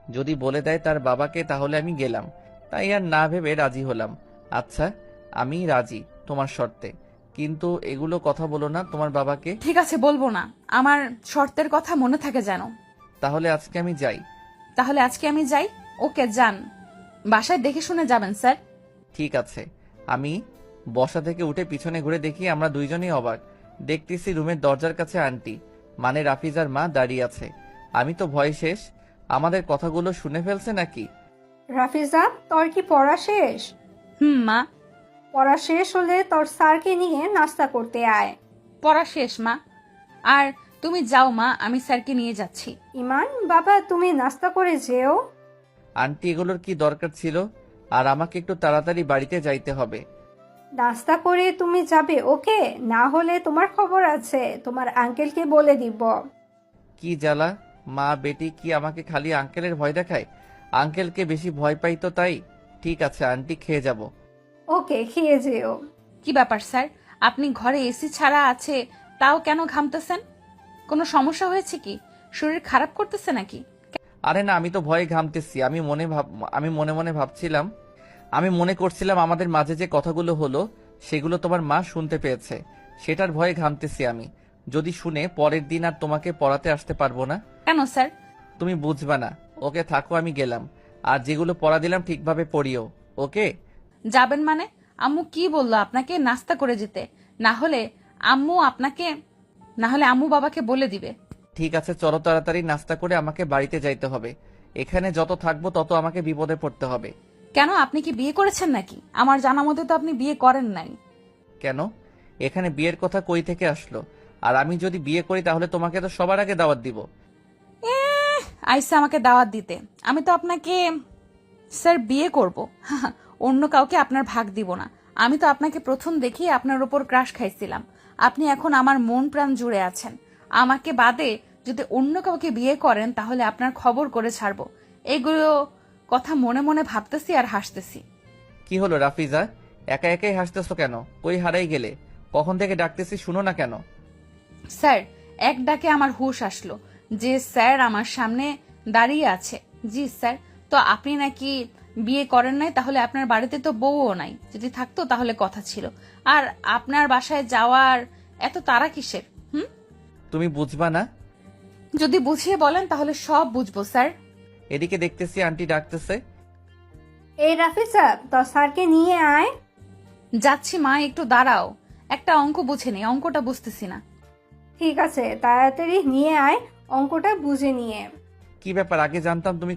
যদি বলে দেয় তার বাবাকে তাহলে আমি গেলাম। তাই আর না ভেবে রাজি হলাম। আচ্ছা, আমি রাজি তোমার শর্তে, কিন্তু এগুলো কথা বলো না তোমার বাবাকে। ঠিক আছে, বলবো না। আমার শর্তের কথা মনে থাকে যেন। তাহলে আজকে আমি যাই। তাহলে আজকে আমি যাই। ওকে, যান। বাসায় দেখে শুনে যাবেন স্যার। ঠিক আছে। আমি বসা থেকে উঠে পিছনে ঘুরে দেখি আমরা দুইজনেই অবাক। দেখতেছি রুমের দরজার কাছে আন্টি, মানে রাফিজার মা দাঁড়িয়ে আছে। আমি তো ভয় শেষ। আমাদের কথাগুলো শুনে ফেলছে নাকি? রাফিজা, তোর কি পড়া শেষ? মা। পড়া শেষ হলে তোর স্যারকে নিয়ে নাস্তা করতে আয়। পড়া শেষ মা। আর তুমি যাও মা, আমি স্যারকে নিয়ে যাচ্ছি। ইমান, বাবা তুমি নাস্তা করে যেও। আন্টি, এগুলোর কি দরকার ছিল? আর আমাকে একটু তাড়াতাড়ি বাড়িতে যাইতে হবে। নাস্তা করে তুমি যাবে, ওকে? না হলে তোমার খবর আছে, তোমার আঙ্কেলকে বলে দিব। কি জ্বালা! মা বেটি কি আমাকে খালি আঙ্কেলের ভয় দেখায়? আঙ্কেলকে বেশি ভয় পাই তো তাই। ঠিক আছে আন্টি, খেয়ে যাব। ওকে, খেয়ে যেও। কি ব্যাপার স্যার, আপনি ঘরে এসি ছাড়া আছে তাও কেন ঘামতেছেন? কোনো সমস্যা হয়েছে কি? শরীর খারাপ করতেছে নাকি? আরে না, আমি তো ভয়ে ঘামতেছি। আমি মনে মনে ভাবছিলাম, আমি মনে করছিলাম আমাদের মাঝে যে কথাগুলো হলো সেগুলো তোমার মা শুনতে পেয়েছে, সেটার ভয়ে ঘামতেছি আমি। যদি শুনে, পরের দিন আর তোমাকে পড়াতে আসতে পারবো না। কেন স্যার? তুমি বুঝবা না। ওকে, থাকো, আমি গেলাম। আর যেগুলো পড়া দিলাম ঠিকভাবে পড়িও, ওকে? যাবেন মানে? আম্মু কি বললো আপনাকে নাস্তা করে যেতে? না হলে আম্মু আপনাকে, না হলে আম্মু বাবাকে বলে দিবে। ঠিক আছে, চলো তাড়াতাড়ি নাস্তা করে আমাকে বাড়িতে যাইতে হবে। এখানে যত থাকবো তত আমাকে বিপদে পড়তে হবে। কেন, আপনি কি বিয়ে করেছেন নাকি? আমার জানা মতে তো আপনি বিয়ে করেন নাই। কেন? এখানে বিয়ের কথা কই থেকে আসলো? আর আমি যদি বিয়ে করি তাহলে তোমাকে তো সবার আগে দাওয়াত দিব। আইসা আমাকে দাওয়াত দিতে। আমি তো আপনাকে স্যার বিয়ে করব। অন্য কাউকে আপনার ভাগ দিব না। আমি তো আপনাকে প্রথম দেখি আপনার উপর ক্রাশ খাইছিলাম। আপনি এখন আমার মন প্রাণ জুড়ে আছেন। আমাকে বাদে যদি অন্য কাউকে বিয়ে করেন তাহলে আপনার খবর করে ছাড়বো। এগুলো কথা মনে মনে ভাবতেছি আর হাসতেছি। কি হলো রাফিজা, একা একাই হাসতেছো কেন? কই হারাই গেলে? কখন থেকে ডাকতেছি, শুনো না কেন? স্যার, এক ডাকে আমার হুঁশ আসলো যে স্যার আমার সামনে দাঁড়িয়ে আছে। জি স্যার। তো আপনি নাকি বিয়ে করেন নাই, তাহলে আপনার বাড়িতে তো বউও নাই। যদি থাকতো তাহলে কথা ছিল। আর আপনার বাসায় যাওয়ার এত তাড়া কিসের? হুম? তুমি বুঝবা না? যদি বুঝিয়ে বলেন তাহলে সব বুঝবো স্যার। এদিকে দেখতেছি আন্টি ডাকতেছে। এই রাফিজা, তোর স্যারকে নিয়ে আয়। যাচ্ছি মা, একটু দাঁড়াও। একটা অঙ্ক বুঝে নেই, অঙ্কটা বুঝতেছি না। ঠিক আছে, তাড়াতাড়ি নিয়ে আয়, অঙ্কটা বুঝে নিয়ে। কি ব্যাপার, আগে জানতাম তুমি